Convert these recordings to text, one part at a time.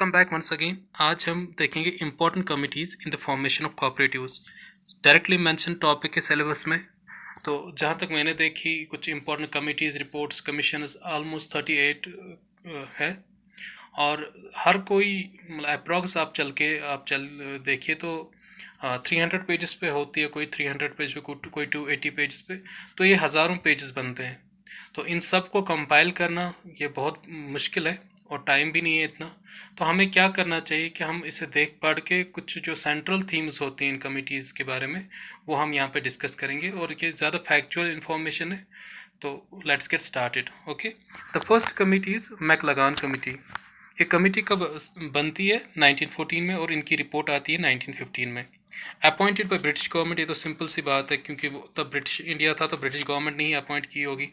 Welcome back once again. आज हम देखेंगे important committees in the formation of cooperatives. Directly mention topic के syllabus में। तो जहाँ तक मैंने देखी कुछ important committees, reports, commissions almost 38 है। और हर कोई अप्रॉक्स आप चल देखिए तो 300 पेजेस पे होती है, कोई 300 पेज पे, कोई 280 पेजेस पे। तो ये हज़ारों पेजेस बनते हैं। तो इन सब को कंपाइल करना ये बहुत मुश्किल है और टाइम भी नहीं है इतना। तो हमें क्या करना चाहिए कि हम इसे देख पढ़ के कुछ जो सेंट्रल थीम्स होती हैं इन कमिटीज़ के बारे में वो हम यहाँ पे डिस्कस करेंगे, और ये ज़्यादा फैक्चुअल इन्फॉर्मेशन है। तो let's get started. Okay, the first committee is Maclagan committee. ये कमिटी कब बनती है? 1914 में, और इनकी रिपोर्ट आती है 1915 में। Appointed by British government. ये तो सिंपल सी बात है, क्योंकि वो तब ब्रिटिश इंडिया था तो ब्रिटिश गवर्नमेंट ने ही अपॉइंट की होगी।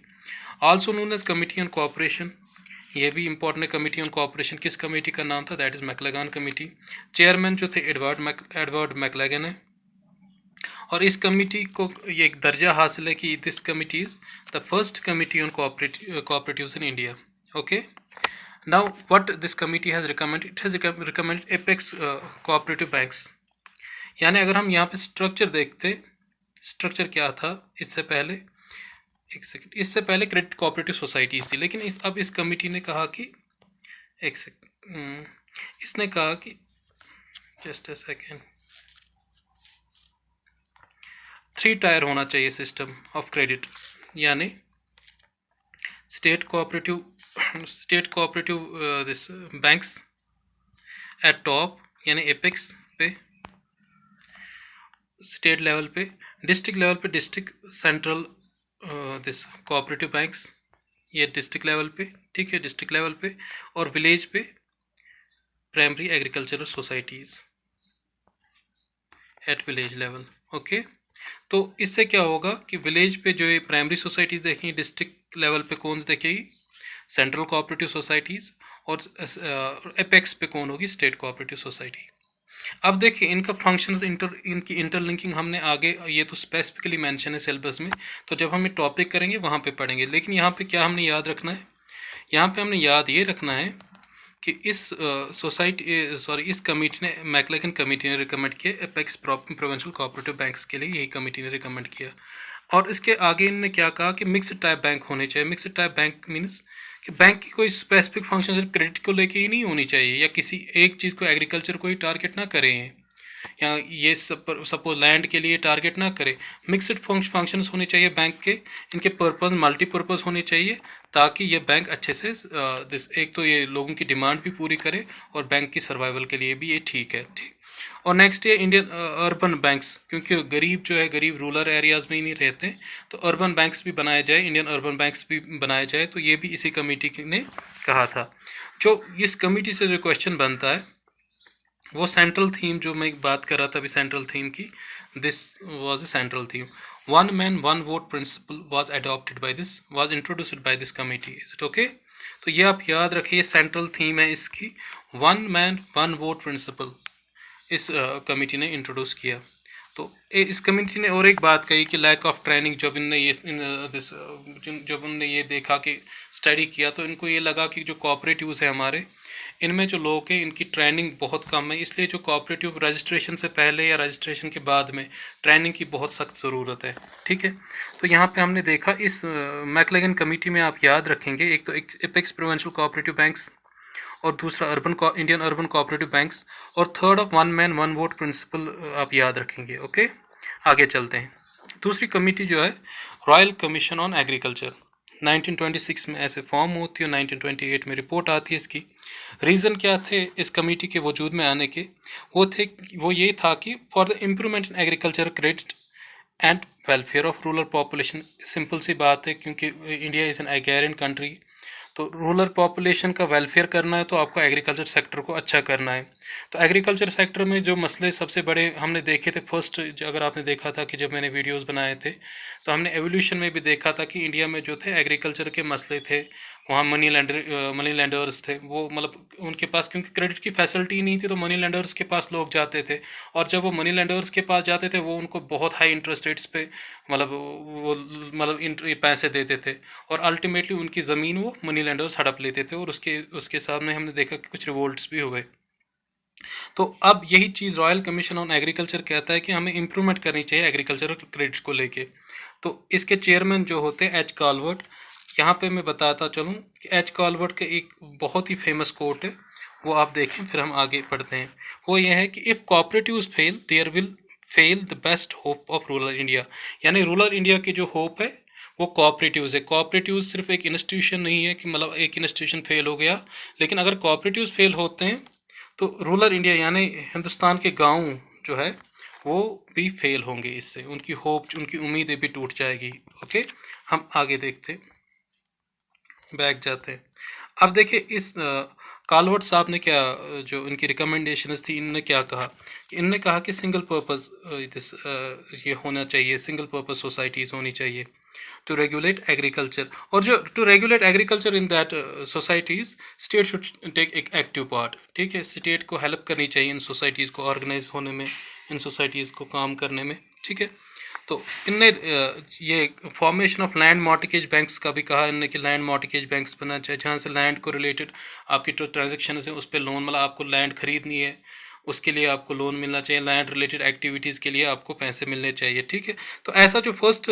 Also known as committee on cooperation. ये भी इंपॉर्टेंट है, कमिटी ऑन कोऑपरेशन। किस कमेटी का नाम था? That is Maclagan committee. Chairman जो थे एडवर्ड मैकलगन है। और इस कमेटी को ये एक दर्जा हासिल है कि this committee is the first committee on cooperatives in India. Okay, now what this committee has recommended? It has recommended apex cooperative banks. यानी अगर हम यहाँ पे स्ट्रक्चर देखते, स्ट्रक्चर क्या था इससे पहले, एक सेकंड, इससे पहले क्रेडिट कोऑपरेटिव सोसाइटीज़ थी, लेकिन अब इस कमिटी ने कहा कि एक सेकंड, इसने कहा कि जस्ट अ सेकंड, 3 टायर होना चाहिए सिस्टम ऑफ क्रेडिट। यानी state cooperative this banks eight top, यानी एपेक्स पे, स्टेट लेवल पे, डिस्ट्रिक्ट लेवल पे district central this cooperative banks, ये डिस्ट्रिक्ट लेवल पे, ठीक है, डिस्ट्रिक्ट लेवल पे। और विलेज पे primary agricultural societies eight village level. Okay, तो इससे क्या होगा कि विलेज पे जो ये प्राइमरी सोसाइटीज़ देखेंगी, डिस्ट्रिक्ट लेवल पे कौन देखेगी? Central cooperative societies. और एपेक्स पे कौन होगी? State cooperative society. अब देखिए इनका फंक्शंस, इनकी इंटरलिंकिंग हमने आगे, ये तो स्पेसिफिकली मेंशन है सिलेबस में, तो जब हम ये टॉपिक करेंगे वहाँ पे पढ़ेंगे। लेकिन यहाँ पे क्या हमने याद रखना है? यहाँ पे हमने याद ये रखना है कि इस इस कमेटी ने, मैकलगन कमेटी ने रिकमेंड किया एपेक्स प्रोविंशियल कोऑपरेटिव बैंक्स के लिए, यही कमेटी ने रिकमेंड किया। और इसके आगे इन्होंने क्या कहा कि मिक्स्ड टाइप बैंक होने चाहिए। मिक्स्ड टाइप बैंक मीन्स कि बैंक की कोई स्पेसिफिक फंक्शन सिर्फ क्रेडिट को लेके ही नहीं होनी चाहिए, या किसी एक चीज़ को, एग्रीकल्चर को ही टारगेट ना करें, या ये सपोज लैंड के लिए टारगेट ना करें। मिक्स्ड फंक्शंस होने चाहिए बैंक के, इनके पर्पस मल्टीपर्पज़ होने चाहिए, ताकि ये बैंक अच्छे से एक तो ये लोगों की डिमांड भी पूरी करे और बैंक की सर्वाइवल के लिए भी ये ठीक है, ठीक। और नेक्स्ट ये इंडियन अर्बन बैंक्स, क्योंकि गरीब जो है, गरीब रूरल एरियाज़ में ही नहीं रहते, तो अर्बन बैंक्स भी बनाए जाए, इंडियन अर्बन बैंक्स भी बनाए जाए। तो ये भी इसी कमेटी ने कहा था। जो इस कमेटी से जो क्वेश्चन बनता है वो सेंट्रल थीम, जो मैं बात कर रहा था अभी सेंट्रल थीम की, this was the central theme. One man one vote principle was adopted by this, was introduced by this committee. Is it okay? तो ये आप याद रखिए, सेंट्रल थीम है इसकी, one man one vote principle इस committee ने इंट्रोड्यूस किया। तो इस कमेटी ने और एक बात कही कि लैक ऑफ ट्रेनिंग, जब उनने ये देखा कि स्टडी किया, तो इनको ये लगा कि जो कोऑपरेटिव्स है हमारे, इनमें जो लोग हैं इनकी ट्रेनिंग बहुत कम है, इसलिए जो कोऑपरेटिव रजिस्ट्रेशन से पहले या रजिस्ट्रेशन के बाद में ट्रेनिंग की बहुत सख्त ज़रूरत है, ठीक है। तो यहाँ पे हमने देखा इस मैकलगन कमेटी में, आप याद रखेंगे, एक तो एपेक्स प्रोविंशियल कोऑपरेटिव बैंक्स, और दूसरा इंडियन अर्बन कोऑपरेटिव बैंक्स, और third of one man one vote principle आप याद रखेंगे। ओके, आगे चलते हैं। दूसरी कमेटी जो है रॉयल कमीशन ऑन एग्रीकल्चर, 1926 में ऐसे फॉर्म होती है, 1928 में रिपोर्ट आती है इसकी। रीज़न क्या थे इस कमेटी के वजूद में आने के? वो ये था कि for the improvement in agriculture credit and welfare of rural population. Simple सी बात है, क्योंकि India is an agrarian country, तो रूरल पॉपुलेशन का वेलफेयर करना है तो आपको एग्रीकल्चर सेक्टर को अच्छा करना है। तो एग्रीकल्चर सेक्टर में जो मसले सबसे बड़े हमने देखे थे, फर्स्ट अगर आपने देखा था कि जब मैंने वीडियोस बनाए थे, तो हमने एवोल्यूशन में भी देखा था कि इंडिया में जो थे एग्रीकल्चर के मसले थे, वहाँ मनी लैंडर्स थे, वो मतलब उनके पास क्योंकि क्रेडिट की फैसिलिटी नहीं थी तो मनी लैंडर्स के पास लोग जाते थे, और जब वो मनी लैंडर्स के पास जाते थे वो उनको बहुत हाई इंटरेस्ट रेट्स पे मतलब वो पैसे देते थे, और अल्टीमेटली उनकी ज़मीन वो मनी लैंडर्स हड़प लेते थे, और उसके उसके सामने हमने देखा कि कुछ रिवोल्ट्स भी हुए। तो अब यही चीज़ रॉयल कमीशन ऑन एग्रीकल्चर कहता है कि हमें इम्प्रूवमेंट करनी चाहिए एग्रीकल्चरल क्रेडिट को लेके। तो इसके चेयरमैन जो होते हैं एच कॉलवर्ट, यहाँ पे मैं बताता चलूँ कि एच कॉलवर्ट का एक बहुत ही फेमस कोट है, वो आप देखें फिर हम आगे पढ़ते हैं। वो ये है कि if cooperatives fail there will fail the best hope of rural India. यानी रूरल इंडिया की जो होप है वो कोऑपरेटिव्स है। कोऑपरेटिव्स सिर्फ एक इंस्टीट्यूशन नहीं है कि मतलब एक इंस्टीट्यूशन फेल हो गया, लेकिन अगर कोऑपरेटिव्स फेल होते हैं तो रूरल इंडिया यानी हिंदुस्तान के गांव जो है वो भी फेल होंगे, इससे उनकी होप, उनकी उम्मीदें भी टूट जाएगी। ओके, हम आगे देखते, बैक जाते हैं। अब देखिए इस कालवर्ट साहब ने क्या जो इनकी रिकमेंडेशंस थी, इनने क्या कहा, इनने कहा कि सिंगल पर्पस ये होना चाहिए, सिंगल पर्पस सोसाइटीज़ होनी चाहिए टू रेगुलेट एग्रीकल्चर, और जो to regulate agriculture in that societies state should take एक एक्टिव पार्ट। ठीक है, स्टेट को हेल्प करनी चाहिए इन सोसाइटीज़ को ऑर्गेनाइज होने में, इन सोसाइटीज़ को काम करने में। ठीक है, तो इनने ये formation of land mortgage banks का भी कहा इनने कि लैंड मॉर्टगेज बैंक्स बनना चाहिए, जहाँ से लैंड को रिलेटेड आपकी जो ट्रांजेक्शन है उस पर लोन, मतलब आपको लैंड खरीदनी है उसके लिए आपको लोन मिलना चाहिए, लैंड रिलेटेड एक्टिविटीज़ के लिए आपको पैसे मिलने चाहिए। ठीक है, तो ऐसा जो फर्स्ट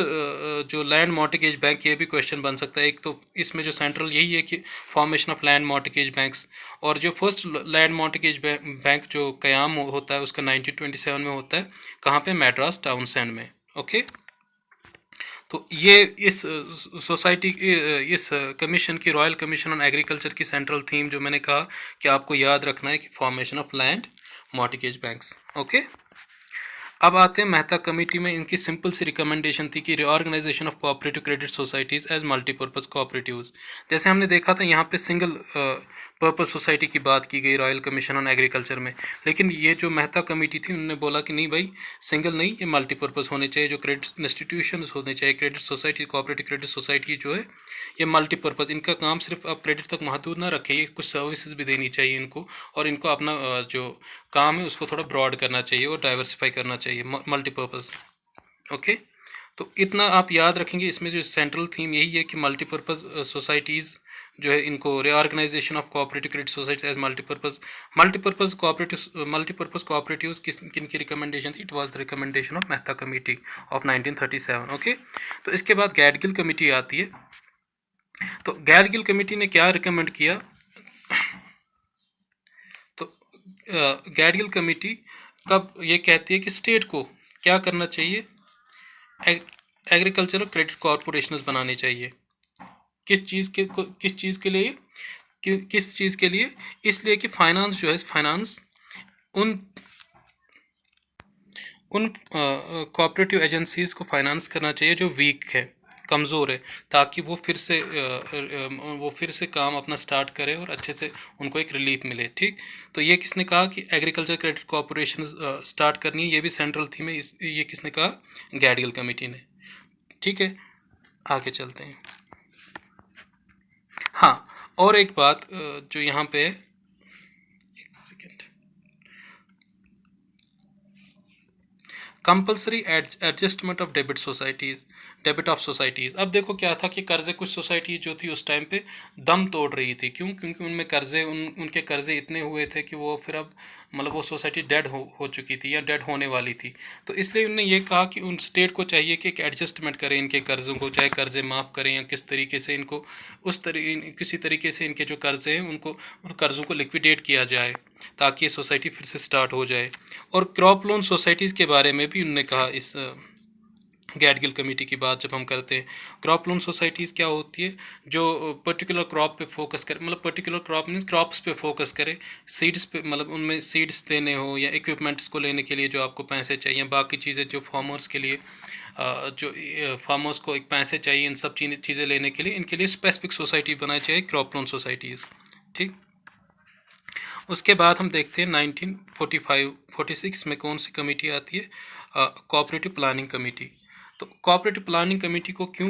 जो लैंड मॉर्टगेज बैंक, ये भी क्वेश्चन बन सकता है। एक तो इसमें जो सेंट्रल यही है कि formation of land mortgage banks, और जो फर्स्ट लैंड मॉर्टगेज बैंक जो क़याम होता है उसका 1927 में होता है, कहाँ पे, मैड्रास टाउनशेंड में। ओके, तो ये इस सोसाइटी इस कमीशन की, रॉयल कमीशन ऑन एग्रीकल्चर की सेंट्रल थीम जो मैंने कहा कि आपको याद रखना है कि formation of land mortgage banks. Okay, अब आते हैं मेहता कमेटी में। इनकी सिंपल सी रिकमेंडेशन थी कि reorganisation of cooperative credit societies as multipurpose cooperatives. जैसे हमने देखा था यहाँ पे सिंगल पर्पस सोसाइटी की बात की गई रॉयल कमीशन ऑन एग्रीकल्चर में, लेकिन ये जो मेहता कमेटी थी उन्होंने बोला कि नहीं भाई, सिंगल नहीं, ये मल्टीपर्पज़ होने चाहिए, जो क्रेडिट इंस्टीट्यूशन होने चाहिए, credit society, cooperative credit society जो है ये मल्टीपर्पज़, इनका काम सिर्फ आप क्रेडिट तक महदूद ना रखें, ये कुछ सर्विसेज भी देनी चाहिए इनको, और इनको अपना जो काम है उसको थोड़ा ब्रॉड करना चाहिए और डाइवर्सिफाई करना चाहिए, मल्टीपर्पज़। ओके, तो इतना आप याद रखेंगे। इसमें जो सेंट्रल थीम यही है कि मल्टीपर्पज़ सोसाइटीज़ जो है इनको reorganisation of cooperative credit society as multipurpose cooperatives किन की रिकमेंडेशन थी, it was the recommendation of Mehta committee of 1937। Okay, तो इसके बाद गैडगिल कमेटी आती है। तो गैडगिल कमेटी ने क्या रिकमेंड किया, तो गैडगिल कमेटी कब ये कहती है कि स्टेट को क्या करना चाहिए, एग्रीकल्चरल क्रेडिट कॉरपोरेशंस बनाने चाहिए। किस चीज़ के लिए, किस चीज़ के लिए, इसलिए कि फाइनेंस जो है, फाइनेंस उन उन कोऑपरेटिव एजेंसीज़ को फाइनेंस करना चाहिए जो वीक है, कमज़ोर है, ताकि वो फिर से काम अपना स्टार्ट करें और अच्छे से उनको एक रिलीफ मिले। ठीक, तो ये किसने कहा कि एग्रीकल्चर क्रेडिट कॉरपोरेशन स्टार्ट करनी है, ये भी सेंट्रल थीम है, ये किसने कहा, गैडगिल कमेटी ने। ठीक है, आगे चलते हैं। हाँ, और एक बात जो यहाँ पे है, एक second, compulsory adjustment of debit of societies. अब देखो क्या था कि कर्जे, कुछ सोसाइटी जो थी उस टाइम पे दम तोड़ रही थी, क्यों, क्योंकि उनमें कर्जे, उनके कर्जे इतने हुए थे कि वो फिर अब मतलब वो सोसाइटी डेड हो चुकी थी या डेड होने वाली थी। तो इसलिए उन्होंने ये कहा कि उन स्टेट को चाहिए कि एक एडजस्टमेंट करें इनके कर्ज़ों को, चाहे कर्जे माफ़ करें या किस तरीके से इनको किसी तरीके से इनके जो कर्जे हैं उनको, उन कर्ज़ों को लिक्विडेट किया जाए ताकि ये सोसाइटी फिर से स्टार्ट हो जाए। और क्रॉप लोन सोसाइटीज़ के बारे में भी उन्होंने कहा इस गैडगिल कमेटी की बात जब हम करते हैं। क्रॉप लोन सोसाइटीज़ क्या होती है, जो पर्टिकुलर क्रॉप पे फोकस करे, मतलब पर्टिकुलर क्रॉप मीन्स क्रॉप्स पे फोकस करे, सीड्स पे, मतलब उनमें सीड्स देने हो या इक्विपमेंट्स को लेने के लिए जो आपको पैसे चाहिए, बाकी चीज़ें जो फार्मर्स के लिए जो फार्मर्स को एक पैसे चाहिए, इन सब चीज़ें लेने के लिए इनके लिए स्पेसिफिक सोसाइटी बनानी चाहिए, क्रॉप लोन सोसाइटीज़। ठीक, उसके बाद हम देखते हैं 1946 में कौन सी कमेटी आती है, कोऑपरेटिव प्लानिंग कमेटी। तो कोऑपरेटिव प्लानिंग कमेटी को क्यों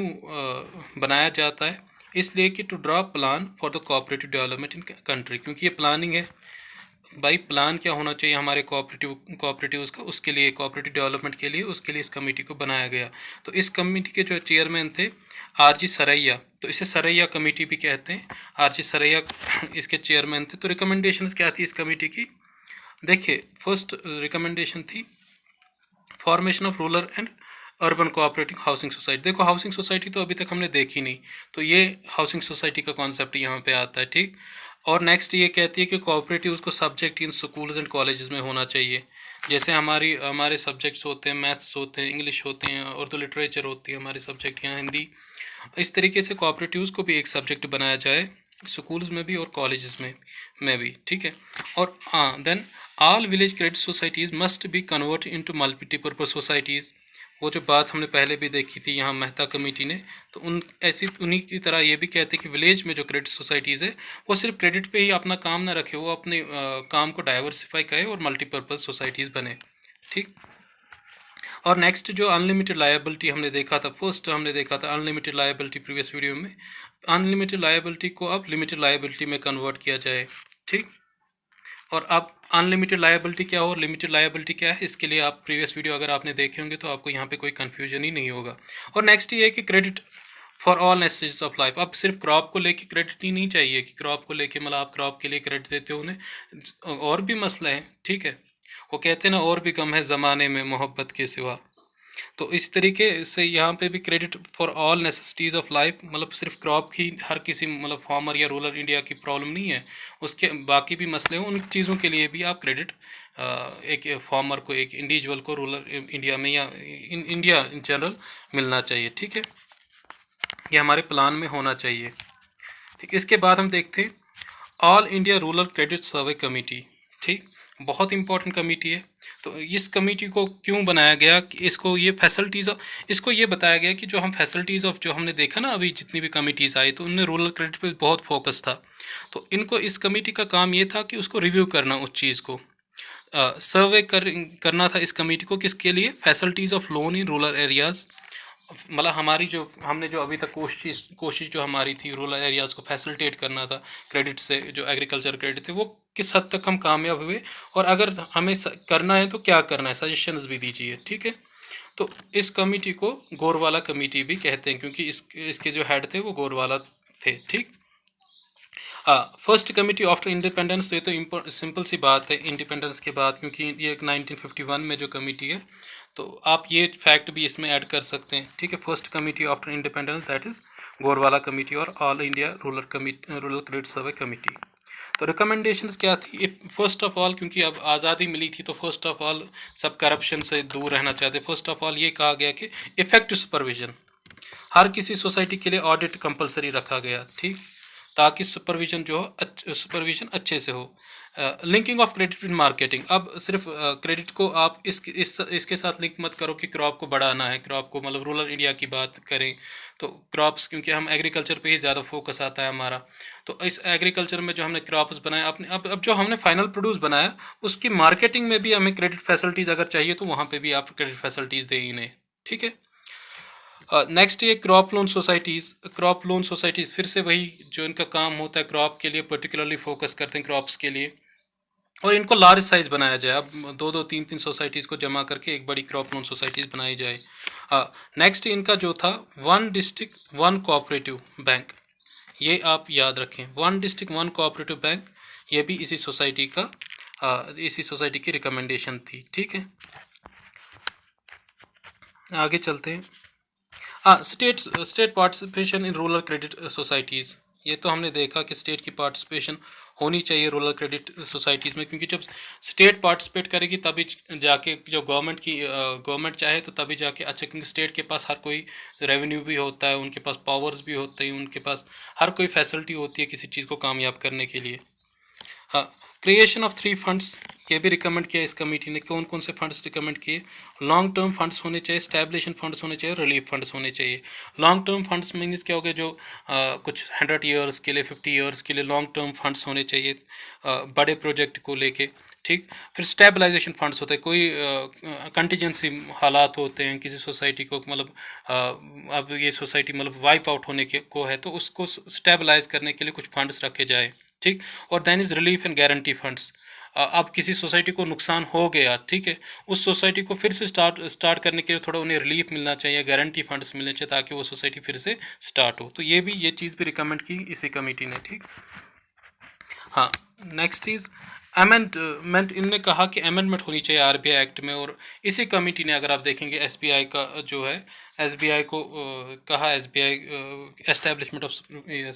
बनाया जाता है, इसलिए कि to draw plan for the cooperative development in country, क्योंकि ये प्लानिंग है भाई। प्लान क्या होना चाहिए हमारे कोऑपरेटिव्स का, उसके लिए कोऑपरेटिव डेवलपमेंट के लिए, उसके लिए इस कमेटी को बनाया गया। तो इस कमेटी के जो चेयरमैन थे आरजी सरैया, तो इसे सरैया कमेटी भी कहते हैं। आरजी सरैया इसके चेयरमैन थे। तो रिकमेंडेशंस क्या थी इस कमेटी की? देखिए, फर्स्ट रिकमेंडेशन थी formation of rural and urban cooperative housing society. देखो, हाउसिंग सोसाइटी तो अभी तक हमने देखी नहीं, तो ये हाउसिंग सोसाइटी का कॉन्सेप्ट यहाँ पे आता है, ठीक। और नेक्स्ट ये कहती है कि कोऑपरेटिव उसको subject in schools and colleges में होना चाहिए। जैसे हमारे सब्जेक्ट्स होते हैं, मैथ्स होते हैं, इंग्लिश होते हैं, उर्दू लिटरेचर होती है हमारे सब्जेक्ट, यहाँ हिंदी। इस तरीके से कोऑपरेटिव्स को भी एक सब्जेक्ट बनाया जाए स्कूल्स में भी और कॉलेजेस में भी, ठीक है। और हाँ, then all village credit societies must be convert into multipurpose societies. वो जो बात हमने पहले भी देखी थी यहाँ मेहता कमेटी ने, तो उन्हीं की तरह ये भी कहते हैं कि विलेज में जो क्रेडिट सोसाइटीज़ है वो सिर्फ क्रेडिट पे ही अपना काम ना रखे, वो अपने काम को डाइवर्सिफाई करे और मल्टीपर्पज़ सोसाइटीज़ बने, ठीक। और नेक्स्ट जो अनलिमिटेड लायबिलिटी हमने देखा था, फर्स्ट हमने देखा था अनलिमिटेड लायबिलिटी प्रीवियस वीडियो में। अनलिमिटेड लायबिलिटी को अब लिमिटेड लायबिलिटी में कन्वर्ट किया जाए, ठीक। और अब अनलिमिटेड लायबिलिटी क्या हो और लिमिटेड लायबिलिटी क्या है, इसके लिए आप प्रीवियस वीडियो अगर आपने देखे होंगे तो आपको यहाँ पे कोई कन्फ्यूजन ही नहीं होगा। और नेक्स्ट ये है कि credit for all necessities of life. अब सिर्फ क्रॉप को लेके क्रेडिट ही नहीं चाहिए कि क्रॉप को लेके मतलब आप क्रॉप के लिए क्रेडिट देते हो उन्हें, और भी मसला है, ठीक है। वो कहते हैं ना, और भी गम है ज़माने में मोहब्बत के सिवा। तो इस तरीके से यहाँ पे भी credit for all necessities of life, मतलब सिर्फ क्रॉप की हर किसी मतलब फार्मर या रूरल इंडिया की प्रॉब्लम नहीं है, उसके बाकी भी मसले हैं, उन चीज़ों के लिए भी आप क्रेडिट एक फार्मर को, एक इंडिविजुअल को रूरल इंडिया में या इंडिया इन जनरल मिलना चाहिए, ठीक है। ये हमारे प्लान में होना चाहिए, ठीक। इसके बाद हम देखते हैं all India rural credit survey committee, ठीक। बहुत इंपॉर्टेंट कमेटी है। तो इस कमेटी को क्यों बनाया गया कि इसको ये फैसिलिटीज़, इसको ये बताया गया कि जो हम फैसिलिटीज़ ऑफ जो हमने देखा ना अभी जितनी भी कमेटीज़ आई, तो उनमें रूरल क्रेडिट पे बहुत फोकस था। तो इनको इस कमेटी का काम ये था कि उसको रिव्यू करना, उस चीज़ को सर्वे करना था इस कमेटी को, किसके लिए? Facilities of loan in rural areas. मतलब हमारी जो हमने जो अभी तक कोशिश जो हमारी थी रूरल एरियाज़ को फैसिलिटेट करना था क्रेडिट से, जो एग्रीकल्चर क्रेडिट थे, वो किस हद तक हम कामयाब हुए, और अगर हमें करना है तो क्या करना है, सजेशंस भी दीजिए, ठीक है। तो इस कमेटी को गोरवाला कमेटी भी कहते हैं, क्योंकि इसके जो हेड थे वो गोरवाला थे, ठीक। फर्स्ट कमेटी आफ्टर इंडिपेंडेंस, तो ये तो सिंपल सी बात है इंडिपेंडेंस के बाद, क्योंकि ये 1951 में जो कमेटी है, तो आप ये फैक्ट भी इसमें ऐड कर सकते हैं, ठीक है। First committee after independence that is Gorwala committee और all India rural credit survey committee. तो रिकमेंडेशंस क्या थी? फर्स्ट ऑफ ऑल, क्योंकि अब आज़ादी मिली थी तो फर्स्ट ऑफ ऑल सब करप्शन से दूर रहना चाहते। फर्स्ट ऑफ ऑल ये कहा गया कि इफेक्टिव सुपरविजन, हर किसी सोसाइटी के लिए ऑडिट कंपलसरी रखा गया, ठीक, ताकि सुपरविजन जो हो सुपरविजन अच्छे से हो। Linking of credit in marketing, अब सिर्फ क्रेडिट को आप इसके साथ लिंक मत करो कि क्रॉप को बढ़ाना है, क्रॉप को मतलब रूरल इंडिया की बात करें तो क्रॉप्स, क्योंकि हम एग्रीकल्चर पे ही ज़्यादा फोकस आता है हमारा। तो इस एग्रीकल्चर में जो हमने क्रॉप्स बनाया अपने, अब जो हमने फाइनल प्रोड्यूस बनाया उसकी मार्केटिंग में भी हमें क्रेडिट फैसिलिटीज़ अगर चाहिए तो वहाँ पर भी आप क्रेडिट फैसिलिटीज़ दें इन्हें, ठीक है। नेक्स्ट ये क्रॉप लोन सोसाइटीज़ फिर से वही जो इनका काम होता है क्रॉप के लिए पर्टिकुलरली फोकस करते हैं क्रॉप्स के लिए, और इनको लार्ज साइज बनाया जाए। अब 2-2, 3-3 सोसाइटीज़ को जमा करके एक बड़ी क्रॉप लोन सोसाइटीज़ बनाई जाए। नेक्स्ट इनका जो था 1 डिस्ट्रिक्ट 1 कोऑपरेटिव बैंक, ये आप याद रखें, 1 डिस्ट्रिक्ट 1 कोऑपरेटिव बैंक, ये भी इसी सोसाइटी की रिकमेंडेशन थी, ठीक है। आगे चलते हैं। State participation in rural credit societies, ये तो हमने देखा कि स्टेट की पार्टिसिपेशन होनी चाहिए रूरल क्रेडिट सोसाइटीज़ में, क्योंकि जब स्टेट पार्टिसिपेट करेगी तभी जाके जो गवर्नमेंट चाहे तो तभी जाके अच्छा, क्योंकि स्टेट के पास हर कोई रेवेन्यू भी होता है, उनके पास पावर्स भी होते हैं, उनके पास हर कोई फैसिलिटी होती है किसी चीज़ को कामयाब करने के लिए। हाँ, क्रिएशन ऑफ 3 फंड्स, ये भी रिकमेंड किया इस कमेटी ने। कौन कौन से फंड्स रिकमेंड किए? लॉन्ग टर्म फंड्स होने चाहिए, स्टैब्लिशन फंड्स होने चाहिए, रिलीफ फंड्स होने चाहिए। लॉन्ग टर्म फंड्स मीन्स क्या हो गया, जो कुछ 100 ईयर्स के लिए, 50 ईयर्स के लिए लॉन्ग टर्म फंड्स होने चाहिए बड़े प्रोजेक्ट को लेके, ठीक। फिर स्टेबलाइजेशन फंड्स होते हैं, कोई कंटीजेंसी हालात होते हैं किसी सोसाइटी को, मतलब अब ये सोसाइटी मतलब वाइप आउट होने के को है, तो उसको स्टेबलाइज करने के लिए कुछ फंड्स रखे जाए, ठीक। और then is relief and guarantee funds. अब किसी सोसाइटी को नुकसान हो गया, ठीक है, उस सोसाइटी को फिर से स्टार्ट करने के लिए थोड़ा उन्हें रिलीफ मिलना चाहिए, गारंटी फंड्स मिलने चाहिए, ताकि वो सोसाइटी फिर से स्टार्ट हो। तो ये चीज़ भी रिकमेंड की इसी कमेटी ने, ठीक। हाँ, नेक्स्ट इज अमेंडमेंट। इनने कहा कि अमेंडमेंट होनी चाहिए आरबीआई एक्ट में, और इसी कमेटी ने, अगर आप देखेंगे एसबीआई का जो है, एसबीआई को कहा, SBI establishment of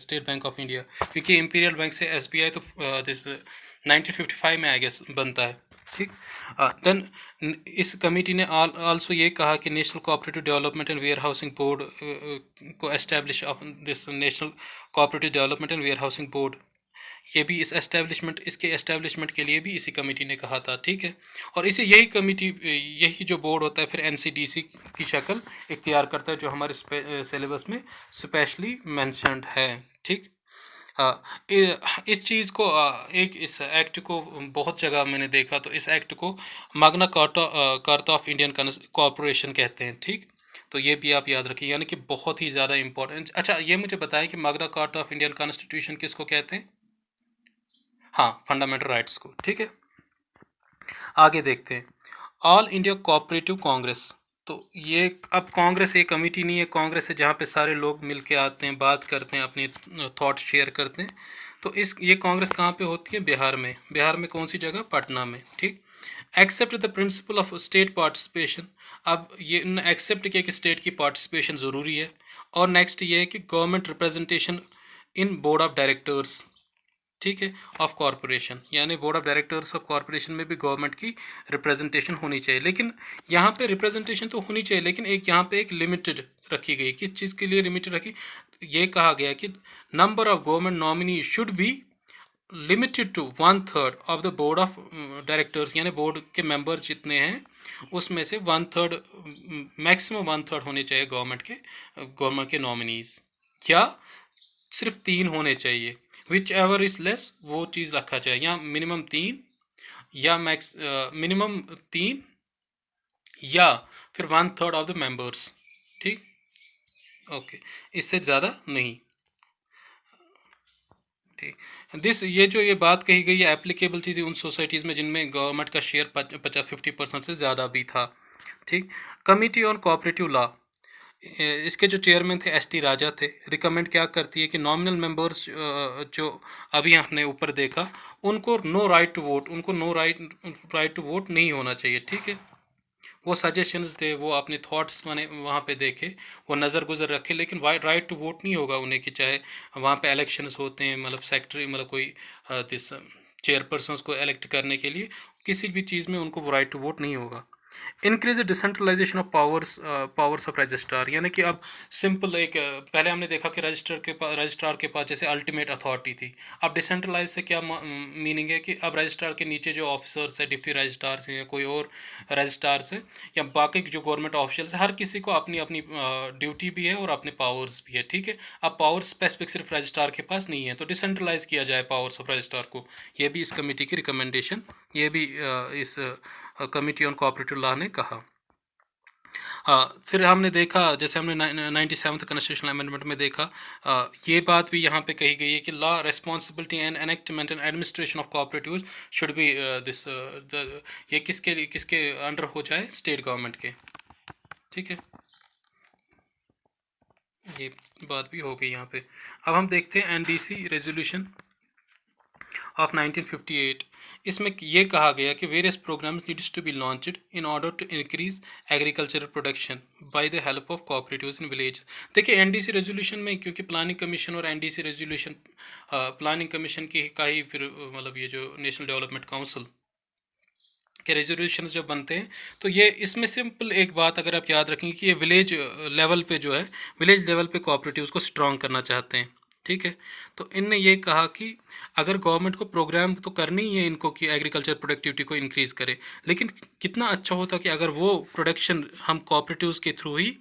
state bank of India, क्योंकि इंपीरियल बैंक से एसबीआई तो दिस 1955 में आई गेस बनता है, ठीक। देन इस कमेटी ने आल्सो ये कहा कि national cooperative development and warehousing board को establish of this national cooperative development and warehousing board, ये भी इस इसके एस्टेब्लिशमेंट के लिए भी इसी कमेटी ने कहा था, ठीक है। और इसे यही जो बोर्ड होता है फिर एनसीडीसी की शक्ल इख्तियार करता है, जो हमारे सिलेबस में स्पेशली मेंशन्ड है, ठीक। इस चीज़ को इस एक्ट को बहुत जगह मैंने देखा, तो इस एक्ट को माग्ना कार्टा ऑफ इंडियन कॉर्पोरेशन कहते हैं, ठीक। तो ये भी आप याद रखिए, यानी कि बहुत ही ज़्यादा इंपॉर्टेंट। अच्छा, ये मुझे बताएं कि माग्ना कार्टा ऑफ इंडियन कॉन्स्टिट्यूशन किसको कहते हैं? हाँ, फंडामेंटल राइट्स को, ठीक है। आगे देखते हैं, ऑल इंडिया कोऑपरेटिव कांग्रेस। तो ये अब कांग्रेस एक कमेटी नहीं है, कांग्रेस है जहाँ पे सारे लोग मिल के आते हैं, बात करते हैं, अपने थॉट शेयर करते हैं। तो ये कांग्रेस कहाँ पे होती है? बिहार में। बिहार में कौन सी जगह? पटना में, ठीक। Accept the principle of state participation. अब ये एक्सेप्ट किया कि स्टेट की पार्टिसिपेशन ज़रूरी है। और नेक्स्ट ये है कि government representation in board of directors, ठीक है, ऑफ कॉरपोरेशन, यानी board of directors of corporation में भी गवर्नमेंट की रिप्रेजेंटेशन होनी चाहिए। लेकिन यहाँ पे रिप्रेजेंटेशन तो होनी चाहिए, लेकिन यहाँ पे एक लिमिटेड रखी गई। किस चीज़ के लिए लिमिटेड रखी? ये कहा गया कि number of government nominee should be limited to 1/3 of the board of directors, यानी बोर्ड के मेंबर जितने हैं उसमें से 1/3, मैक्सिमम 1/3 होने चाहिए गवर्नमेंट के नॉमिनीज, या सिर्फ 3 होने चाहिए। विच एवर इज लेस, वो चीज़ रखा चाहिए, या मिनिमम 3, या मिनिमम 3, या फिर 1/3 ऑफ द मेंबर्स, ठीक। ओके, इससे ज़्यादा नहीं, ठीक। ये जो ये बात कही गई है एप्लीकेबल थी उन सोसाइटीज़ में जिनमें गवर्नमेंट का शेयर 50% से ज़्यादा भी था, ठीक। कमिटी ऑन कोऑपरेटिव लॉ, इसके जो चेयरमैन थे एस टी राजा थे। रिकमेंड क्या करती है कि नॉमिनल मेंबर्स जो अभी हमने ऊपर देखा, उनको नो राइट टू वोट, उनको नो राइट टू वोट नहीं होना चाहिए, ठीक है। वो सजेशंस दे, वो अपने थॉट्स माने वहाँ पे देखे, वो नज़र गुजर रखे, लेकिन राइट टू वोट नहीं होगा उन्हें, कि चाहे वहाँ पे इलेक्शंस होते हैं, मतलब सेक्रेटरी, मतलब कोई दिस चेयरपर्सन्स को इलेक्ट करने के लिए, किसी भी चीज़ में उनको वो राइट टू वोट नहीं होगा। Increase decentralisation of powers of registrar, यानी कि अब सिंपल एक पहले हमने देखा कि रजिस्ट्रार के पास जैसे अल्टीमेट अथॉरिटी थी। अब डिसेंट्रलाइज से क्या मीनिंग है कि अब रजिस्ट्रार के नीचे जो ऑफिसर्स है, डिप्टी रजिस्ट्रार से या कोई और रजिस्ट्रार से, या बाकी जो गवर्नमेंट ऑफिशियल्स है, हर किसी को अपनी अपनी ड्यूटी भी है और अपने पावर्स भी है, ठीक है। अब पावर स्पेसिफिक सिर्फ रजिस्ट्रार के पास नहीं है, तो डिसेंट्रलाइज किया जाए पावर्स ऑफ रजिस्ट्रार को। ये भी इस कमेटी की रिकमेंडेशन, ये भी इस कमिटी ऑन कोऑपरेटिव लॉ ने कहा। फिर हमने देखा, जैसे हमने 97th कॉन्स्टिट्यूशनल अमेंडमेंट में देखा, ये बात भी यहाँ पे कही गई है कि law responsibility and enactment and administration of cooperatives should be this, ये किसके अंडर हो जाए? स्टेट गवर्नमेंट के, ठीक है। ये बात भी हो गई यहाँ पे। अब हम देखते हैं एनडीसी रेजोल्यूशन ऑफ 1958। इसमें ये कहा गया कि various programs needs to be launched in order to increase agricultural production by the help of cooperatives in village. देखिए एनडीसी रेजोल्यूशन में, क्योंकि प्लानिंग कमीशन और एनडीसी रेजोल्यूशन, प्लानिंग कमीशन की का ही फिर मतलब ये जो नेशनल डेवलपमेंट काउंसिल के रेजोल्यूशन जब बनते हैं, तो ये इसमें सिंपल एक बात अगर आप याद रखेंगे कि ये विलेज लेवल पे जो है, विलेज लेवल पे कोऑपरेटिव्स को स्ट्रॉन्ग करना चाहते हैं, ठीक है। तो इनने ये कहा कि अगर गवर्नमेंट को प्रोग्राम तो करनी ही है इनको कि एग्रीकल्चर प्रोडक्टिविटी को इंक्रीज़ करे, लेकिन कितना अच्छा होता कि अगर वो प्रोडक्शन हम कोऑपरेटिव्स के थ्रू ही,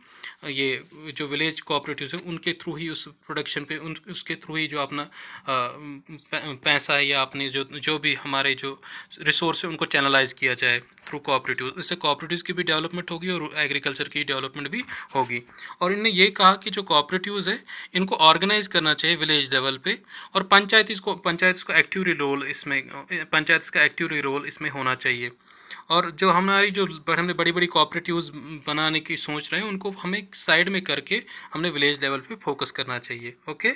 ये जो विलेज कोऑपरेटिव्स हैं उनके थ्रू ही उस प्रोडक्शन पे उन उसके थ्रू ही जो अपना पैसा है या अपने जो जो भी हमारे जो रिसोर्स है उनको चैनलाइज किया जाए थ्रू कोऑपरेटिव। इससे कोऑपरेटिव्स की भी डेवलपमेंट होगी और एग्रीकल्चर की डेवलपमेंट भी होगी। और इन्होंने ये कहा कि जो कोऑपरेटिव्स है इनको ऑर्गेनाइज करना चाहिए विलेज लेवल पे, और पंचायत को एक्टिव रोल इसमें, पंचायत का एक्टिव रोल इसमें होना चाहिए। और जो हमारी जो हमने बड़ी बड़ी कोऑपरेटिव्स बनाने की सोच रहे हैं उनको हमें साइड में करके हमने विलेज लेवल पे फोकस करना चाहिए। ओके।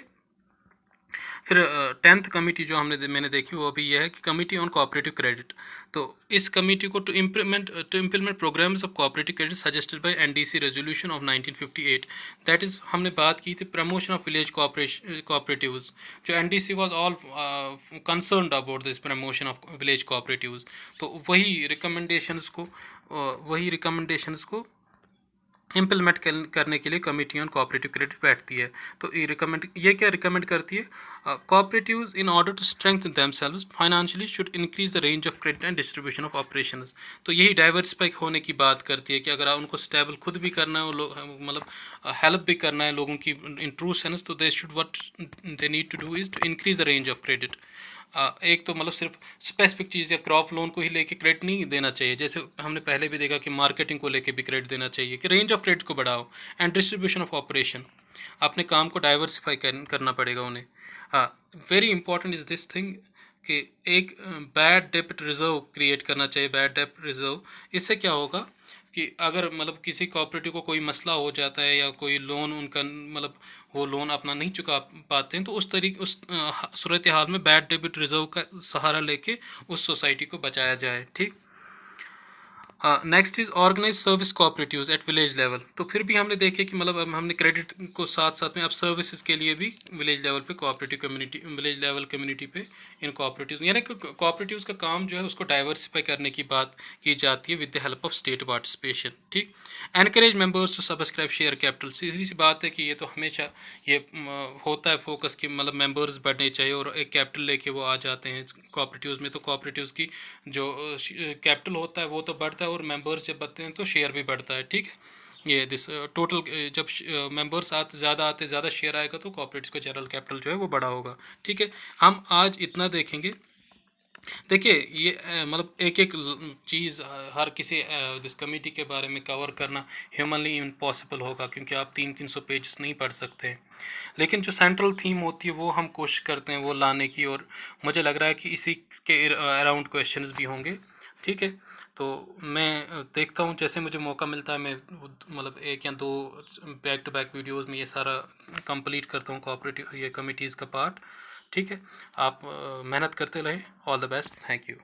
फिर 10th कमेटी जो मैंने देखी वो अभी यह है कि कमेटी ऑन कोऑपरेटिव क्रेडिट। तो इस कमेटी को to implement programs of cooperative credit suggested by NDC resolution of 1958। That is हमने बात की थी प्रमोशन ऑफ विलेज कोऑपरेटिव्स। जो NDC was all concerned about this promotion of village cooperatives. तो वही रिकमेंडेशंस को इम्प्लीमेंट करने के लिए कमेटी ऑन कोऑपरेटिव क्रेडिट बैठती है। तो ये क्या रिकमेंड करती है, cooperatives in order to strengthen themselves financially should increase the range of credit and distribution of operations. तो यही डाइवर्सिफाई होने की बात करती है कि अगर उनको स्टेबल खुद भी करना है और मतलब हेल्प भी करना है लोगों की इन ट्रू सेंस, तो they should what they need to do is to increase the range of credit. एक तो मतलब सिर्फ स्पेसिफिक चीज़ या क्रॉप लोन को ही लेके क्रेडिट नहीं देना चाहिए, जैसे हमने पहले भी देखा कि मार्केटिंग को लेके भी क्रेडिट देना चाहिए, कि रेंज ऑफ क्रेडिट को बढ़ाओ एंड डिस्ट्रीब्यूशन ऑफ ऑपरेशन, अपने काम को डाइवर्सिफाई करना पड़ेगा उन्हें। Very important is this thing कि एक बैड डेब्ट रिजर्व क्रिएट करना चाहिए, बैड डेब्ट रिजर्व। इससे क्या होगा कि अगर मतलब किसी कोऑपरेटिव को कोई मसला हो जाता है या कोई लोन उनका मतलब वो लोन अपना नहीं चुका पाते हैं, तो उस सूरत हाल में बैड डेबिट रिजर्व का सहारा लेके उस सोसाइटी को बचाया जाए। ठीक। Next is organise service cooperatives at village level. तो फिर भी हमने देखे कि मतलब अब हमने क्रेडिट को साथ साथ में अब सर्विसेज के लिए भी विलेज लेवल पे cooperative community, village level community पे इन कोऑपरेटिव्स, यानी कि कोऑपरेटिव्स का काम जो है उसको डाइवर्सिफाई करने की बात की जाती है with the help of state participation. ठीक। Encourage members to subscribe share capital. सीधी सी बात है कि ये तो हमेशा ये होता है फोकस कि मतलब मेंबर्स बढ़ने चाहिए और एक कैपिटल लेके वो आ जाते हैं कोऑपरेटिव्स में। तो कोऑपरेटिव्स की जो कैपिटल होता है वो तो बढ़ता है और मेंबर्स जब बढ़ते हैं तो शेयर भी बढ़ता है। ठीक है। ये दिस टोटल जब मेंबर्स ज़्यादा शेयर आएगा तो कोऑपरेटिव का जनरल कैपिटल जो है वो बड़ा होगा। ठीक है। हम आज इतना देखेंगे। देखिए ये मतलब एक एक चीज़ हर किसी दिस कमेटी के बारे में कवर करना ह्यूमनली इम्पॉसिबल होगा, क्योंकि आप 300 पेजेस नहीं पढ़ सकते। लेकिन जो सेंट्रल थीम होती है वो हम कोशिश करते हैं वो लाने की, और मुझे लग रहा है कि इसी के अराउंड क्वेश्चंस भी होंगे। ठीक है। तो मैं देखता हूँ जैसे मुझे मौका मिलता है मैं मतलब 1 या 2 बैक टू बैक वीडियोस में ये सारा कंप्लीट करता हूँ कोऑपरेटिव ये कमिटीज़ का पार्ट। ठीक है। आप मेहनत करते रहें। All the best. Thank you.